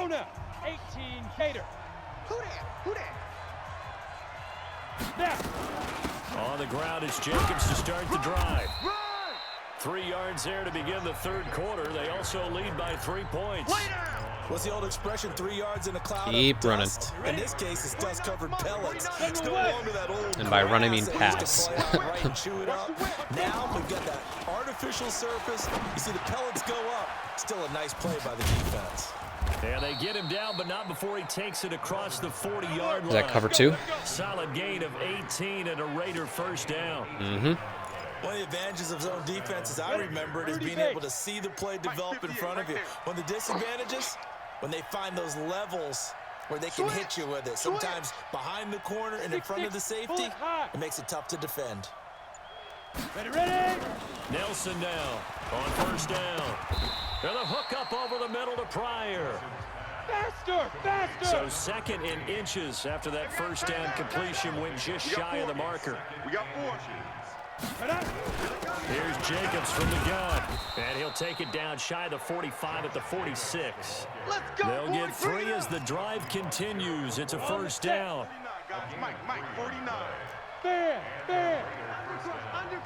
Luna, 18 Cater. Who that? On the ground is Jacobs to start the drive. 3 yards there to begin the third quarter. They also lead by 3 points. What's the old expression? 3 yards in a cloud Keep of dust. In this case, it's dust-covered pellets. It's no longer that old. And by run, I mean pass. Right and chew it up. Now we've got that artificial surface. You see the pellets go up. Still a nice play by the defense. And they get him down, but not before he takes it across the 40-yard line. Is that cover 2? Solid gain of 18 and a Raider first down. One of the advantages of zone defense, as I remember it, is being able to see the play develop in front of you. One of the disadvantages, when they find those levels where they can hit you with it. Sometimes behind the corner and in front of the safety, it makes it tough to defend. Ready. Nelson now on first down. And a hook up over the middle to Pryor. Faster. So second in inches after that first down completion went just shy of the marker. We got 4. Here's Jacobs from the gun. And he'll take it down shy of the 45 at the 46. Let's go. They'll get 3 as the drive continues. It's a first down. Mike, 49. Fair. Under.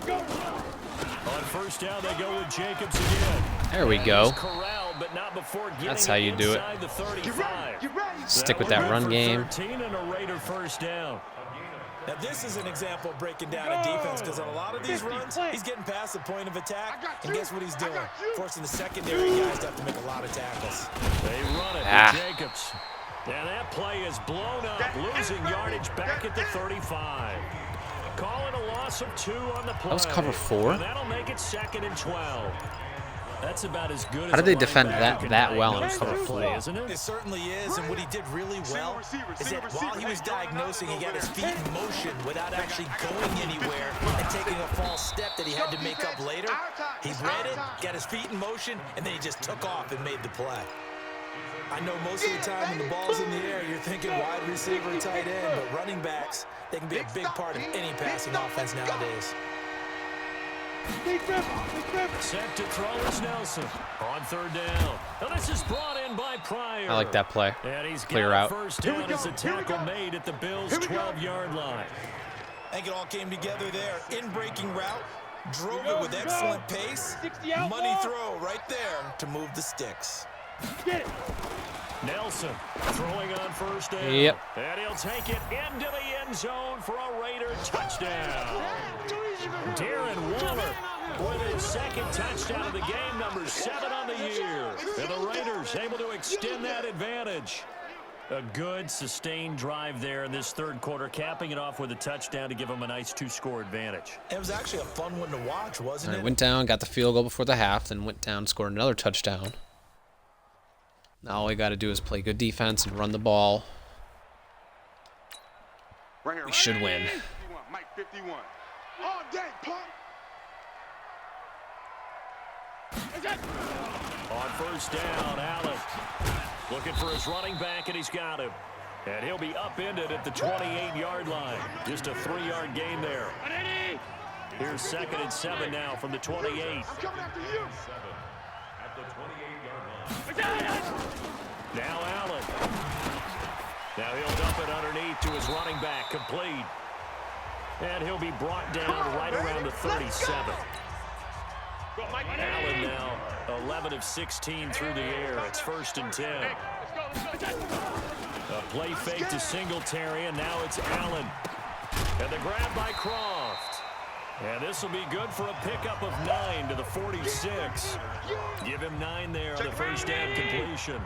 Go. On first down, they go with Jacobs again. There we go. Corralled, but not before getting That's how you do it. inside the 35. Stick with that run game. 13 and a Raider first down. Now, this is an example of breaking down a defense, because on a lot of these runs, he's getting past the point of attack, and guess what he's doing? Forcing the secondary guys to have to make a lot of tackles. They run it with Jacobs. And that play is blown up, losing yardage back at the 35. Calling a loss of 2 on the play. That was cover 4? And that'll make it 2nd and 12. That's about as good as How did they defend that well in cover 4? Isn't it? It certainly is, and what he did really well is that while he was diagnosing, he got his feet in motion without actually going anywhere and taking a false step that he had to make up later. He read it, got his feet in motion, and then he just took off and made the play. I know most of the time when the ball's in the air, you're thinking wide receiver, tight end, but running backs, they can be a big part of any passing offense nowadays. Set to throw is Nelson on third down. Now this is brought in by Pryor. I like that play. And he's Clear got out. First down as a tackle made at the Bills' 12-yard line. I think it all came together there. In-breaking route, drove it with excellent pace. Money throw right there to move the sticks. Get it. Nelson throwing on first down. Yep. And he'll take it into the end zone for a Raider touchdown. Darren Waller with his second touchdown of the game, number 7 on the year. And the Raiders able to extend that advantage. A good, sustained drive there in this third quarter, capping it off with a touchdown to give them a nice 2-score advantage. It was actually a fun one to watch, wasn't it? Went down, got the field goal before the half, then went down, scored another touchdown. Now all we got to do is play good defense and run the ball. We should win. Mike 51. All day, punk. On first down, Allen looking for his running back, and he's got him. And he'll be upended at the 28-yard line. Just a 3-yard gain there. Here's 2nd and 7 now from the 28. I'm coming after you. At the 28-yard line. Now Allen. Now he'll dump it underneath to his running back, complete. And he'll be brought down right around the 37. Allen now 11 of 16 through the air. It's 1st and 10. A play fake to Singletary, and now it's Allen. And the grab by Croft. And this will be good for a pickup of 9 to the 46. Give him 9 there on the first down completion.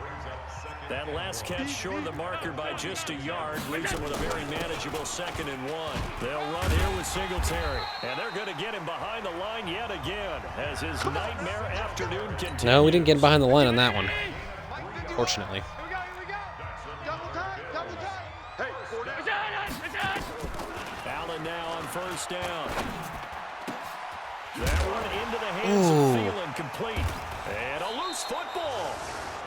That last catch short of the marker by just a yard leaves him with a very manageable 2nd and 1. They'll run here with Singletary. And they're going to get him behind the line yet again as his nightmare afternoon continues. No, we didn't get behind the line on that one, fortunately. Allen now on first down. That one into the hands of THEILEN, complete. And a loose football.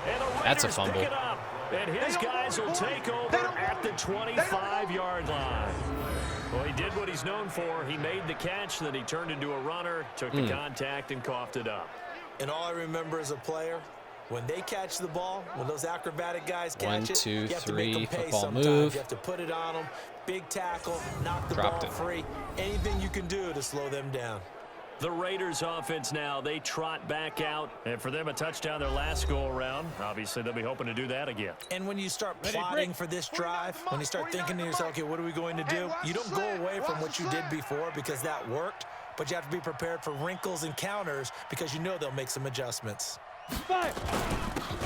And the Raiders That's a fumble. pick it up. And his guys will take over at the 25-yard line. Well, he did what he's known for. He made the catch, then he turned into a runner, took the contact, and coughed it up. And all I remember as a player When they catch the ball, when those acrobatic guys catch 1, it, 2, you have to make 3, them pay football sometimes. move. You have to put it on them. Big tackle, knock the Dropped ball it. free. Anything you can do to slow them down. The Raiders offense now, they trot back out. And for them, a touchdown their last go-around. Obviously, they'll be hoping to do that again. And when you start plotting for this drive, when you start thinking to yourself, okay, what are we going to do? You don't go away from what you did before because that worked, but you have to be prepared for wrinkles and counters because you know they'll make some adjustments.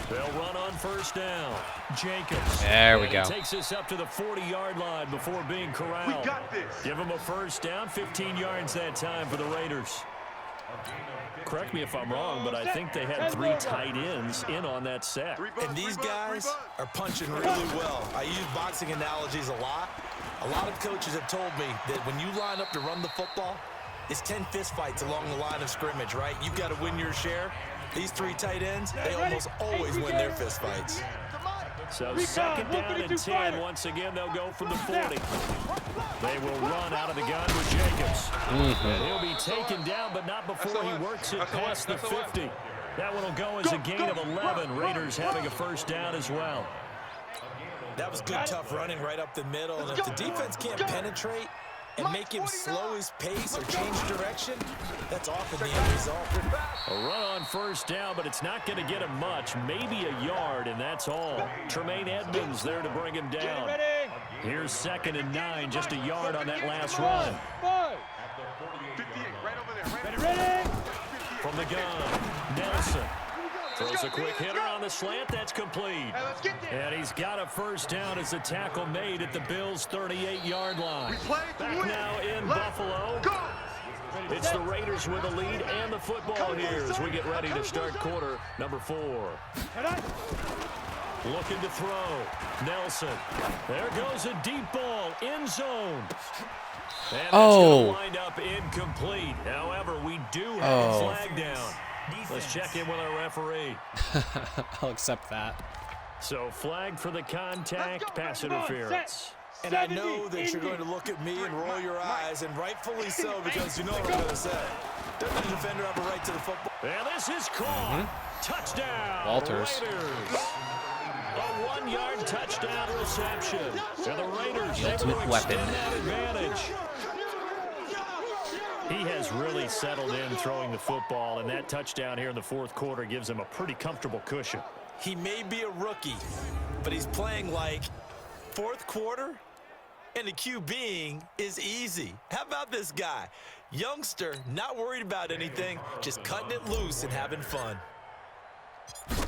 They'll run on first down. Jacobs. There we go. Takes us up to the 40-yard line before being corralled. We got this. Give them a first down, 15 yards that time for the Raiders. Correct me if I'm wrong, but I think they had 3 tight ends in on that set. And these guys are punching really well. I use boxing analogies a lot. A lot of coaches have told me that when you line up to run the football, it's 10 fistfights along the line of scrimmage, right? You've got to win your share. These 3 tight ends, they almost always win their fistfights. So second down and 10. Once again, they'll go from the 40. They will run out of the gun with Jacobs. And he'll be taken down, but not before he works it past the 50. That one will go as a gain of 11. Raiders having a first down as well. That was good, tough running right up the middle. And if the defense can't penetrate and make him slow his pace or change direction, that's often the end result. A run on first down, but it's not going to get him much. Maybe a yard, and that's all. Tremaine Edmonds there to bring him down. Here's 2nd and 9, just a yard on that last run. From the gun, Nelson. Throws a quick hitter on the slant. That's complete. And he's got a first down as the tackle made at the Bills' 38-yard line. Back now in Buffalo. It's the Raiders with the lead and the football here as we get ready to start quarter number 4. Looking to throw. Nelson. There goes a deep ball. End zone. And it's going to wind up incomplete. However, we do have a flag down. Let's check in with our referee. I'll accept that. So flag for the contact, pass interference. And I know that you're going to look at me and roll your eyes, and rightfully so, because you know what I'm going to say. Doesn't the defender have a right to the football? And this is caught. Touchdown, Walters. Raiders. A 1-yard touchdown reception. And the Raiders The ultimate able to weapon. extend that advantage. He has really settled in throwing the football, and that touchdown here in the 4th quarter gives him a pretty comfortable cushion. He may be a rookie, but he's playing like 4th quarter, and the QBing is easy. How about this guy? Youngster, not worried about anything, just cutting it loose and having fun.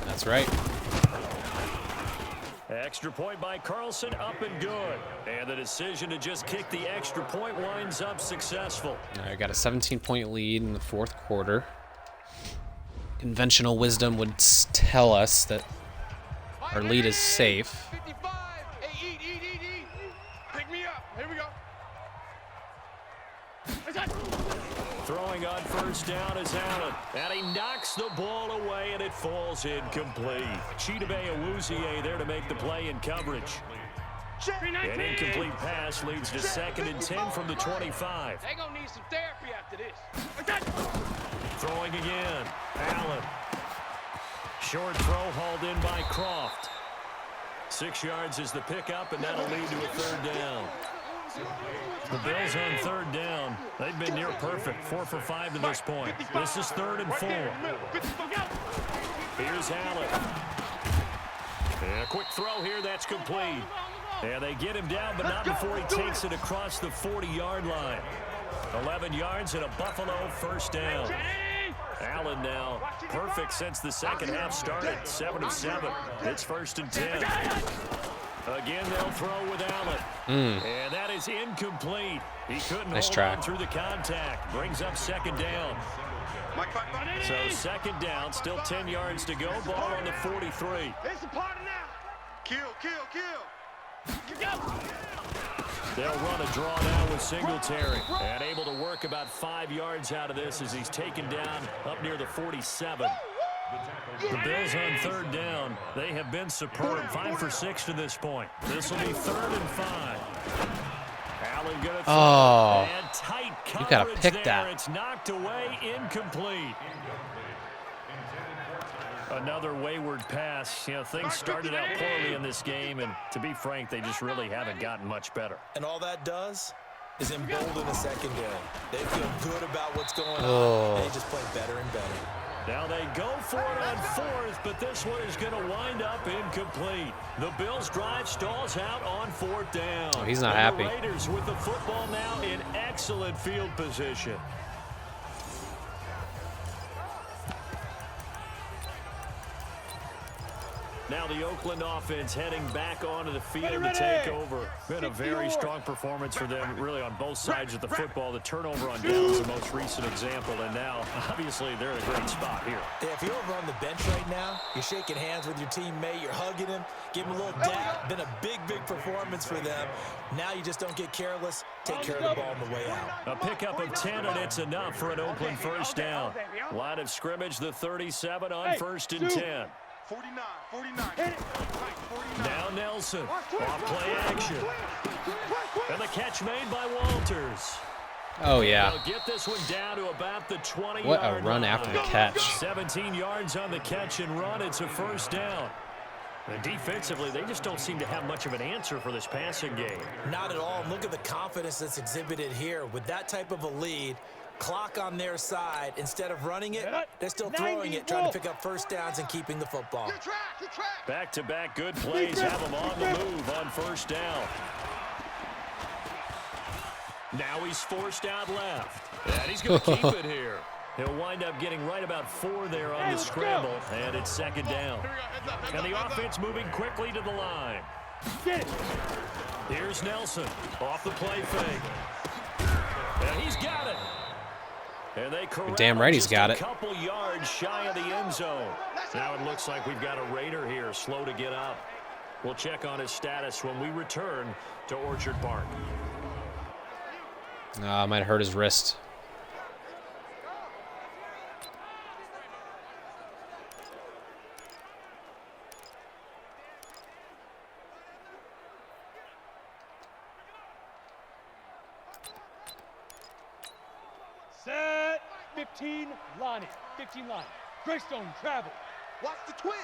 That's right. Extra point by Carlson, up and good. And the decision to just kick the extra point winds up successful. I got a 17-point lead in the 4th quarter. Conventional wisdom would tell us that our lead is safe. 55. Hey, eat. Pick me up. Here we go. Throwing on first down is Allen. And he knocks the ball away, and it falls incomplete. Chidobe Awuzie there to make the play in coverage. An incomplete pass leads to 2nd and 10 from the 25. They're going to need some therapy after this. Throwing again. Allen. Short throw hauled in by Croft. 6 yards is the pickup, and that'll lead to a 3rd down. The Bills on 3rd down. They've been near perfect. 4 for 5 to this point. This is 3rd and 4. Here's Allen. And a quick throw here. That's complete. And they get him down, but not before he takes it across the 40-yard line. 11 yards and a Buffalo first down. Allen now perfect since the second half started. 7 of 7. It's 1st and 10. Again, they'll throw with Allen. And that is incomplete. He couldn't hold on through the contact. Brings up 2nd down. So 2nd down, still 10 yards to go. Ball on the 43. It's a party now. Kill. They'll run a draw now with Singletary. And able to work about 5 yards out of this as he's taken down up near the 47. The Bills on 3rd down. They have been superb. 5 for 6 to this point. This will be 3rd and 5. Allen gonna throw. And tight coverage. You gotta pick that. It's knocked away, incomplete. Another wayward pass. You know, things started out poorly in this game, and to be frank, they just really haven't gotten much better. And all that does is embolden the secondary. They feel good about what's going on, and they just play better and better. Now they go for it on fourth, but this one is going to wind up incomplete. The Bills' drive stalls out on fourth down. Oh, he's not happy. The Raiders with the football now in excellent field position. Now the Oakland offense heading back onto the field to take over. Been a very strong performance for them, really, on both sides of the football. The turnover on downs is the most recent example, and now, obviously, they're in a great spot here. Yeah, if you're over on the bench right now, you're shaking hands with your teammate, you're hugging him, give him a little dap. Been a big, big performance for them. Now you just don't get careless. Take care of the ball on the way out. A pickup of 10, and it's enough for an Oakland first down. Line of scrimmage, the 37 on 1st and 10. 49. Now Nelson, off play action. And the catch made by Walters. Oh, yeah. They'll get this one down to about the 20-yard line. What a run after the catch. 17 yards on the catch and run. It's a first down. And defensively, they just don't seem to have much of an answer for this passing game. Not at all. Look at the confidence that's exhibited here. With that type of a lead, clock on their side, instead of running it, they're still throwing it, trying to pick up first downs and keeping the football. Back-to-back good plays have them on the move on first down. Now he's forced out left, and he's going to keep it here. He'll wind up getting right about 4 there on the scramble, and it's second down. And the offense moving quickly to the line. Here's Nelson off the play fake. And he's got it. And they damn right he's got it. A couple yards shy of the end zone. Now it looks like we've got a Raider here, slow to get up. We'll check on his status when we return to Orchard Park. Might have hurt his wrist. Set. 15 line. Greystone travel. Watch the twist.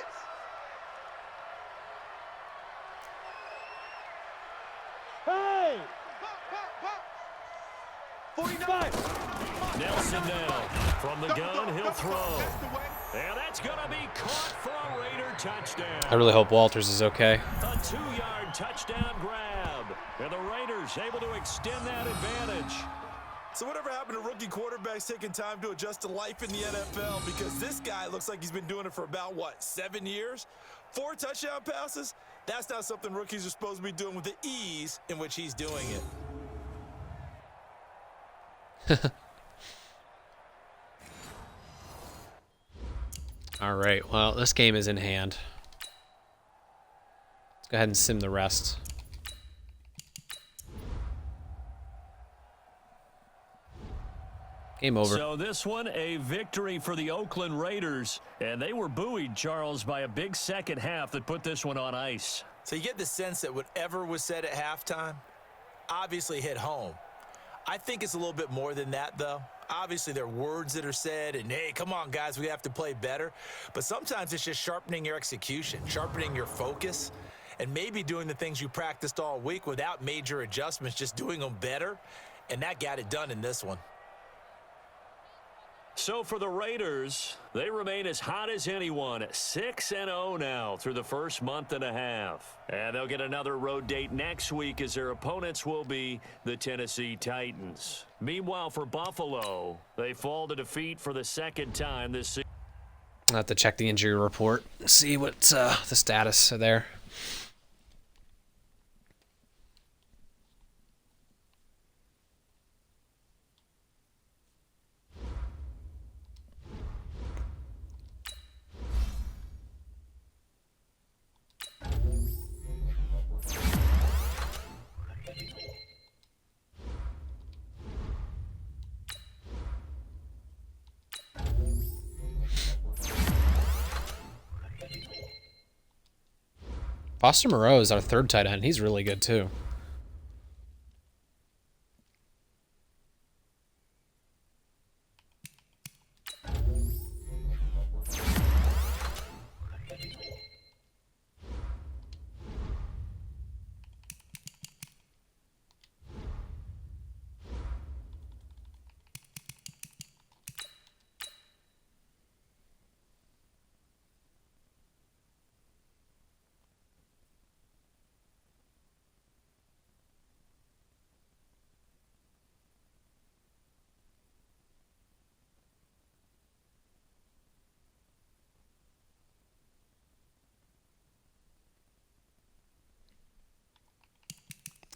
Hey! 45. Nelson now from the gun, he'll throw. And that's going to be caught for a Raider touchdown. I really hope Walters is okay. A 2-yard touchdown grab. And the Raiders able to extend that advantage. So whatever happened to rookie quarterbacks taking time to adjust to life in the NFL? Because this guy looks like he's been doing it for about, 7 years? 4 touchdown passes? That's not something rookies are supposed to be doing with the ease in which he's doing it. All right, well, this game is in hand. Let's go ahead and sim the rest. Game over. So this one, a victory for the Oakland Raiders. And they were buoyed, Charles, by a big second half that put this one on ice. So you get the sense that whatever was said at halftime obviously hit home. I think it's a little bit more than that, though. Obviously, there are words that are said, and, hey, come on, guys, we have to play better. But sometimes it's just sharpening your execution, sharpening your focus, and maybe doing the things you practiced all week without major adjustments, just doing them better. And that got it done in this one. So for the Raiders, they remain as hot as anyone, 6-0 now through the first month and a half. And they'll get another road date next week as their opponents will be the Tennessee Titans. Meanwhile, for Buffalo, they fall to defeat for the second time this season. I'll have to check the injury report, see what's the status there. Foster Moreau is our third tight end. He's really good, too.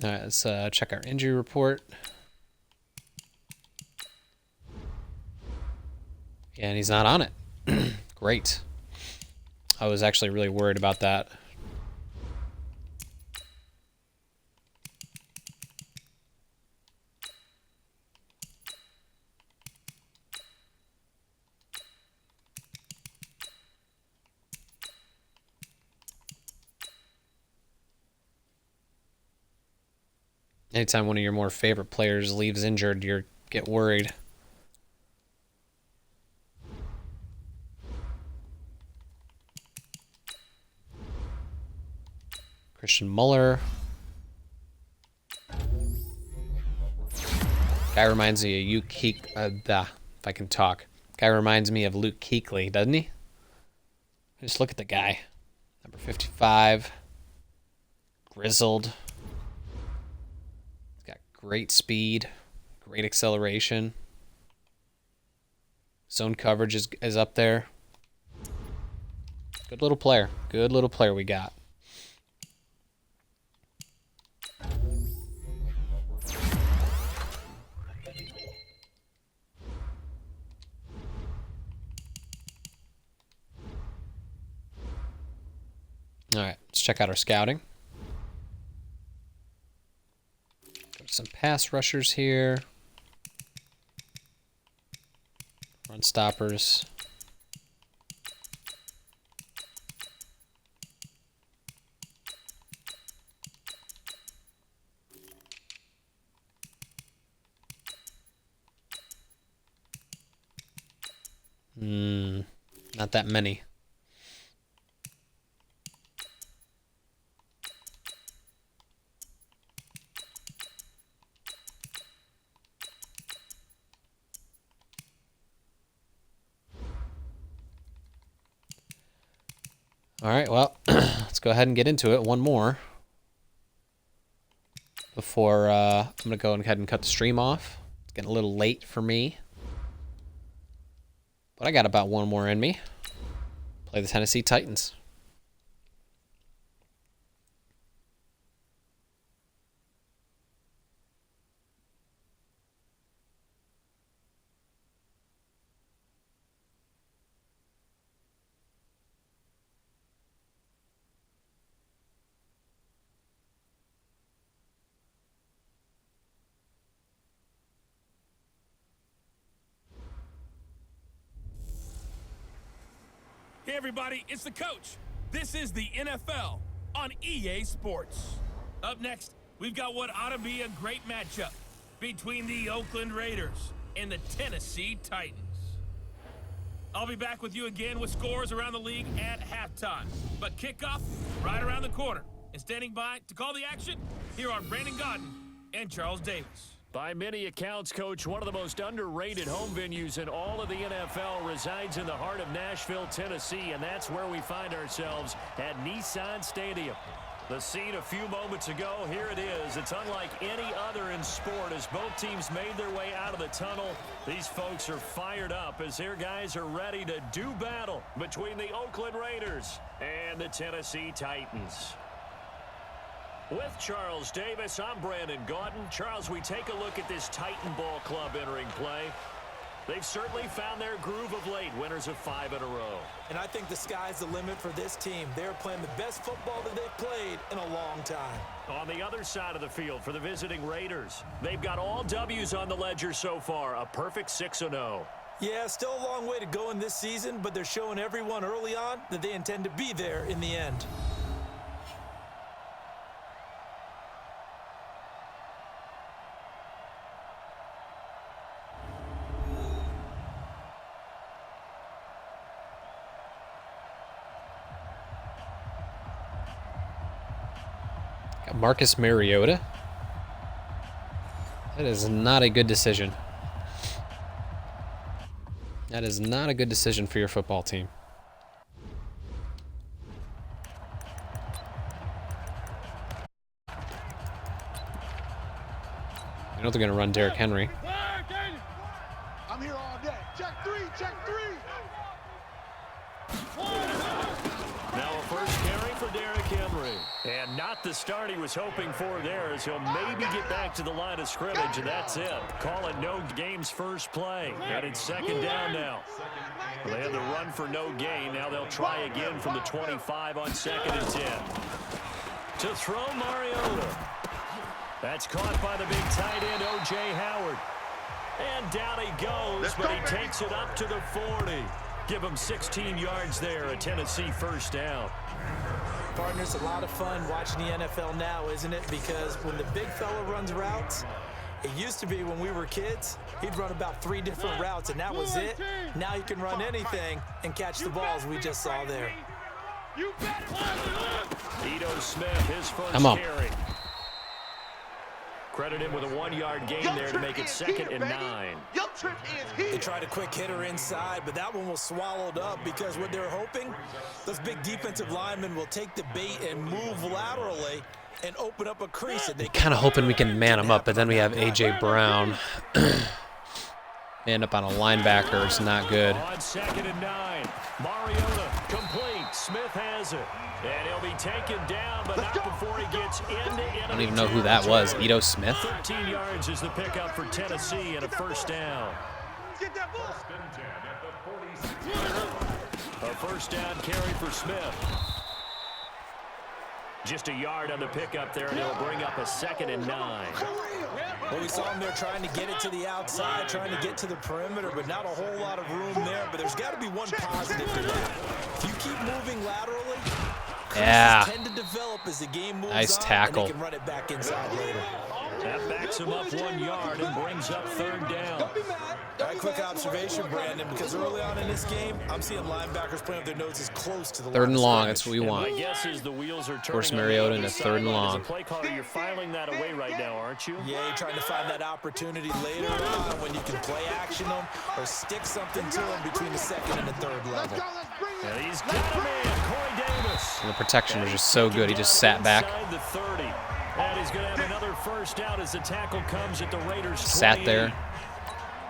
All right, let's check our injury report. Yeah, and he's not on it. Great. I was actually really worried about that. Anytime one of your more favorite players leaves injured, you get worried. Christian Muller. Guy reminds me of Luke Kuechly. If I can talk. Guy reminds me of Luke Kuechly, doesn't he? Just look at the guy. Number 55. Grizzled. He's got great speed. Great acceleration. Zone coverage is up there. Good little player. Good little player we got. All right, let's check out our scouting. Got some pass rushers here. Run stoppers. Not that many. All right, well, let's go ahead and get into it. One more before I'm going to go ahead and cut the stream off. It's getting a little late for me. But I got about one more in me. Play the Tennessee Titans. Hey everybody, it's the coach. This is the NFL on EA Sports. Up next, we've got what ought to be a great matchup between the Oakland Raiders and the Tennessee Titans. I'll be back with you again with scores around the league at halftime. But kickoff right around the corner. And standing by to call the action, here are Brandon Gaudin and Charles Davis. By many accounts, Coach, one of the most underrated home venues in all of the NFL resides in the heart of Nashville, Tennessee, and that's where we find ourselves at Nissan Stadium. The scene a few moments ago, here it is. It's unlike any other in sport as both teams made their way out of the tunnel. These folks are fired up as their guys are ready to do battle between the Oakland Raiders and the Tennessee Titans. With Charles Davis, I'm Brandon Gaudin. Charles, we take a look at this Titan ball club entering play. They've certainly found their groove of late, winners of 5 in a row. And I think the sky's the limit for this team. They're playing the best football that they've played in a long time. On the other side of the field for the visiting Raiders, they've got all W's on the ledger so far, a perfect 6-0. Yeah, still a long way to go in this season, but they're showing everyone early on that they intend to be there in the end. Marcus Mariota. That is not a good decision. That is not a good decision for your football team. You know they're going to run Derrick Henry. I'm here all day. Check three, check three. Now a first carry for Derrick Henry. And Not the start he was hoping for there, as he'll maybe get back to the line of scrimmage, and that's it. Call it no game's first play. And it's second down now. Well, they had the run for no gain. Now they'll try again from the 25 on 2nd and 10. To throw Mariota. That's caught by the big tight end, O.J. Howard. And down he goes, but he takes it up to the 40. Give him 16 yards there, a Tennessee first down. Partners, a lot of fun watching the NFL now, isn't it? Because when the big fella runs routes, it used to be when we were kids, he'd run about 3 different routes, and that was it. Now he can run anything and catch the balls we just saw there. Ito Smith, his first carry. Credit him with a 1-yard gain there to make it 2nd and 9. They tried a quick hitter inside, but that one was swallowed up because what they're hoping, those big defensive linemen will take the bait and move laterally and open up a crease. And they kind of hoping we can man him up, but then we have A.J. Brown. Man up on a linebacker. It's not good. On 2nd and 9. Mariota complete. Smith has it. And he'll be taken down, but not before he gets into it. I don't even know who that was. Ito Smith? 13 yards is the pickup for Tennessee and a first down. A first down carry for Smith. Just a yard on the pickup there, and he'll bring up a 2nd and 9. Well, we saw him there trying to get it to the outside, trying to get to the perimeter, but not a whole lot of room there. But there's got to be one positive to that. If you keep moving laterally, tend to develop as the game moves nice on, tackle. and they can run it back inside later. That backs him up 1 yard and brings up 3rd down. All right, quick observation, Brandon, because early on in this game, I'm seeing linebackers playing with their noses close to the 3rd and long, that's line. what we want. My guess is the wheels are turning. Force Mariota into 3rd and long. As a play caller, you're filing that away right now, aren't you? Yeah, you're trying to find that opportunity later on when you can play action them or stick something to them between the 2nd and the 3rd level. And he's got a man, Corey Davis. And the protection was just so good. He just sat back. The 30. And he's going to have another first down as the tackle comes at the Raiders. Sat there.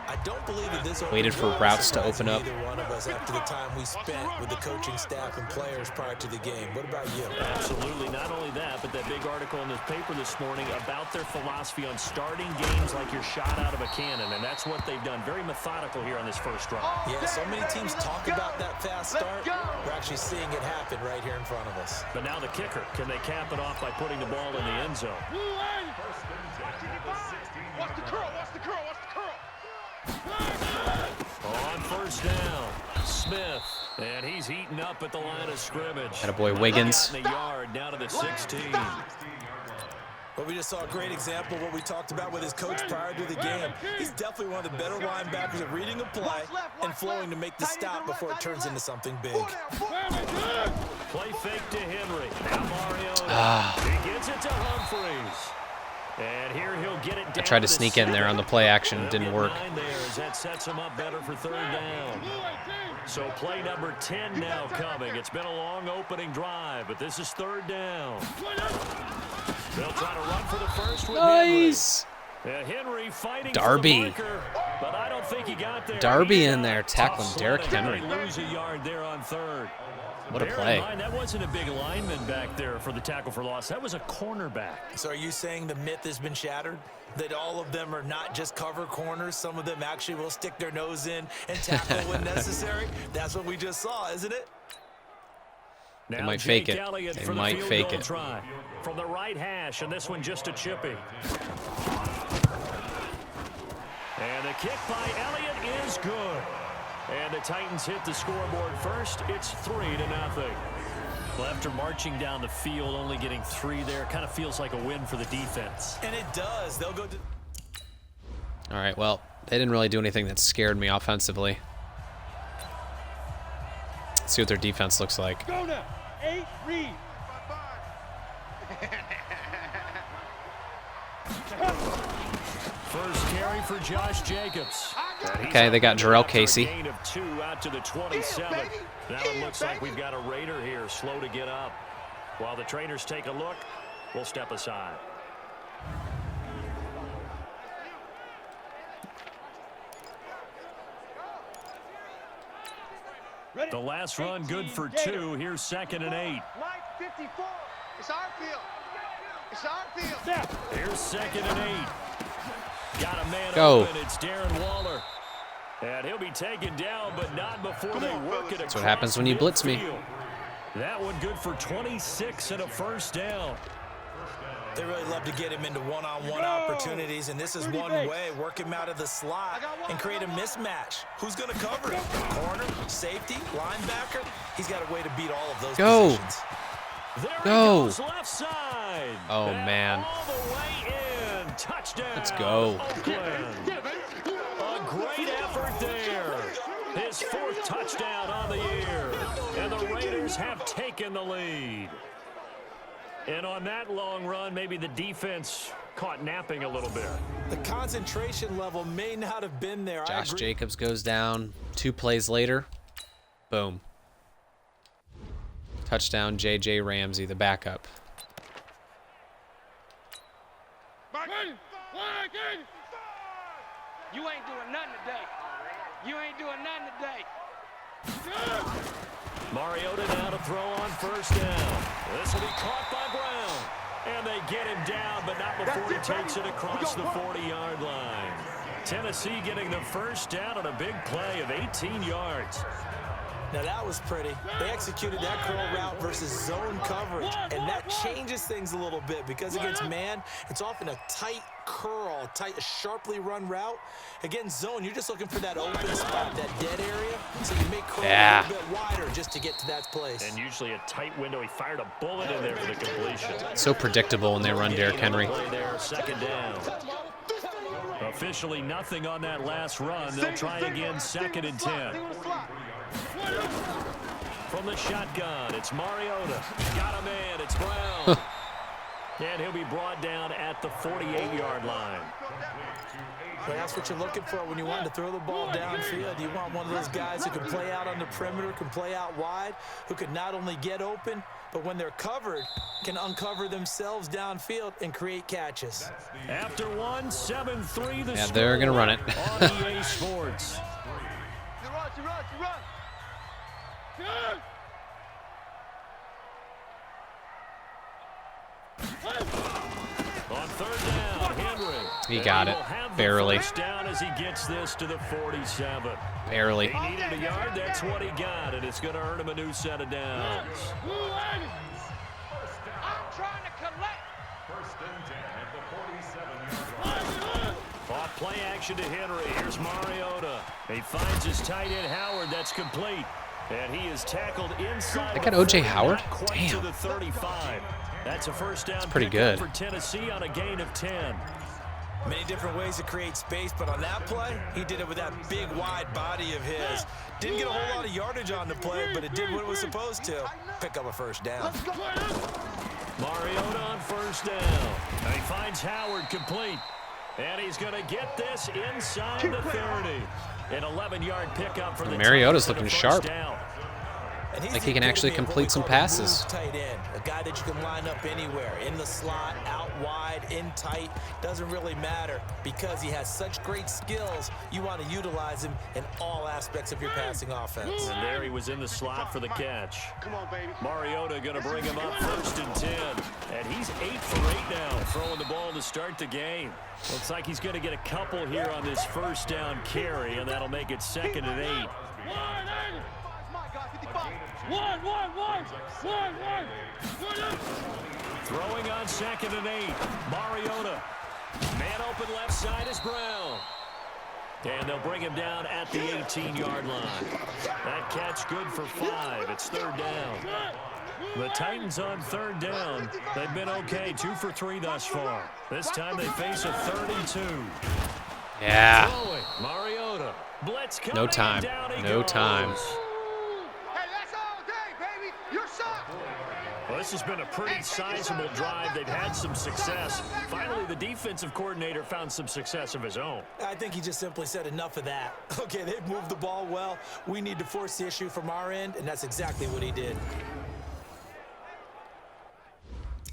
I don't believe that this waited for routes to open up. Either one of us after the time we spent with the coaching staff and players prior to the game. What about you? Absolutely. Not only that, but that big article in the paper this morning about their philosophy on starting games like you're shot out of a cannon, and that's what they've done. Very methodical here on this first drive. Yeah, so many teams talk about that fast start. We're actually seeing it happen right here in front of us. But now the kicker. Can they cap it off by putting the ball in the end zone? Watch the curl, watch the curl, watch the curl. On first down, Smith, and he's heating up at the line of scrimmage. Attaboy Wiggins. The yard down to the 16. Well, we just saw a great example of what we talked about with his coach prior to the game. He's definitely one of the better linebackers at reading a play and flowing to make the stop before it turns into something big. Play fake to Henry. Now Mariota. He gets it to Humphreys. And here he'll get it down. I tried to sneak in there on the play action. It didn't work. That sets him up better for 3rd down. So play number 10 now coming. It's been a long opening drive, but this is 3rd down. They'll try to run for the first with Nice. Henry fighting Darby. for the marker, but I don't think he got there. Darby in there tackling Derrick Henry. Lose a yard there on 3rd. What a play. That wasn't a big lineman back there for the tackle for loss. That was a cornerback. So are you saying the myth has been shattered? That all of them are not just cover corners? Some of them actually will stick their nose in and tackle when necessary? That's what we just saw, isn't it? They might fake it. They might fake it. Try from the right hash, and this one just a chippy. And the kick by Elliott is good. And the Titans hit the scoreboard first. It's 3-0. Well, after marching down the field, only getting 3 there, kind of feels like a win for the defense. And it does. They'll go to... All right, well, they didn't really do anything that scared me offensively. Let's see what their defense looks like. Go now. 8 read. First carry for Josh Jacobs. Okay, they got Jarrell Casey. Gain of 2 out to the 27. Now it looks like we've got a Raider here, slow to get up. While the trainers take a look, we'll step aside. The last run good for 2. Here's 2nd and 8. It's our field. It's our field. Here's 2nd and 8. Got a man Go. open. It's Darren Waller. And he'll be taken down, but not before they work it. That's what happens when you blitz me. That one good for 26 and a first down. They really love to get him into one-on-one opportunities, and this is one way. Work him out of the slot and create a mismatch. Who's going to cover him? Corner, safety, linebacker? He's got a way to beat all of those positions. There he Go. goes, left side. Oh, And man. all the way in. Touchdown. Let's go. Oakland. A great effort there. His 4th touchdown on the year. And the Raiders have taken the lead. And on that long run, maybe the defense caught napping a little bit. The concentration level may not have been there. Josh Jacobs goes down. 2 plays later. Boom. Touchdown, J.J. Ramsey, the backup. You ain't doing nothing today. You ain't doing nothing today. Mariota now to throw on 1st down. This will be caught by Brown. And they get him down, but not before he takes it across the 40-yard line. Tennessee getting the 1st down on a big play of 18 yards. Now that was pretty. They executed that curl route versus zone coverage, and that changes things a little bit because against man, it's often a tight curl, a sharply run route. Against zone, you're just looking for that open spot, that dead area, so you make curl a little bit wider just to get to that place. And usually a tight window. He fired a bullet in there for the completion. So predictable when they run Derrick Henry. There, 2nd down. Officially nothing on that last run. They'll try again, 2nd and 10. From the shotgun, it's Mariota. Got a man, it's Brown. And he'll be brought down at the 48-yard line. Well, that's what you're looking for when you want to throw the ball downfield. You want one of those guys who can play out on the perimeter, can play out wide, who can not only get open, but when they're covered, can uncover themselves downfield and create catches. After 1, 7-3, the Yeah, they're going to run it. on EA Sports. You run. On 3rd down, Henry. He got it. Barely. Down as he gets this to the 47. Barely. He needed a yard. That's what he got, and it's going to earn him a new set of downs. I'm trying to collect. 1st and 10 at the 47-yard line. Off play action to Henry. Here's Mariota. He finds his tight end Howard. That's complete. And he is tackled inside. They got O.J. Howard? Quite to Damn. the 35. That's a 1st down. That's pretty pickup good. For Tennessee on a gain of 10. Many different ways to create space, but on that play, he did it with that big, wide body of his. Didn't get a whole lot of yardage on the play, but it did what it was supposed to. Pick up a 1st down. Mariota on 1st down. And he finds Howard complete. And he's going to get this inside the 30. An 11-yard pickup for the Mariota's Titans looking and a sharp. 1st down. And he's Like the he can actually epitome of what complete we some call a passes. move tight end, a guy that you can line up anywhere, in the slot, out wide, in tight, doesn't really matter because he has such great skills. You want to utilize him in all aspects of your passing offense. And there he was in the slot for the catch. Come on, baby. Mariota going to bring him up 1st and 10. And he's 8 for 8 now, throwing the ball to start the game. Looks like he's going to get a couple here on this 1st down carry, and that'll make it 2nd and 8. Throwing on 2nd and 8. Mariota. Man open left side is Brown. And they'll bring him down at the 18-yard line. That catch good for 5. It's 3rd down. The Titans on 3rd down. They've been okay, 2 for 3 thus far. This time they face a 32. Yeah. Throwing, Mariota. Blitz coming. No time. Down he No goes. time. Hey, that's all day, baby. You're shot. Well, this has been a pretty sizable drive. They've had some success. Finally, the defensive coordinator found some success of his own. I think he just simply said enough of that. Okay, they've moved the ball well. We need to force the issue from our end, and that's exactly what he did.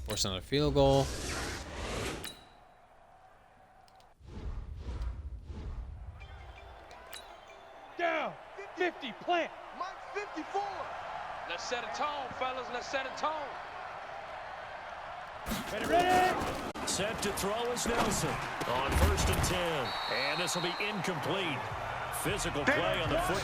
Forcing on a field goal. Down. 50, plant. Mike 54. Let's set a tone, fellas. Let's set a tone. Set to throw is Nelson on 1st and 10. And this will be incomplete. Physical play on the football.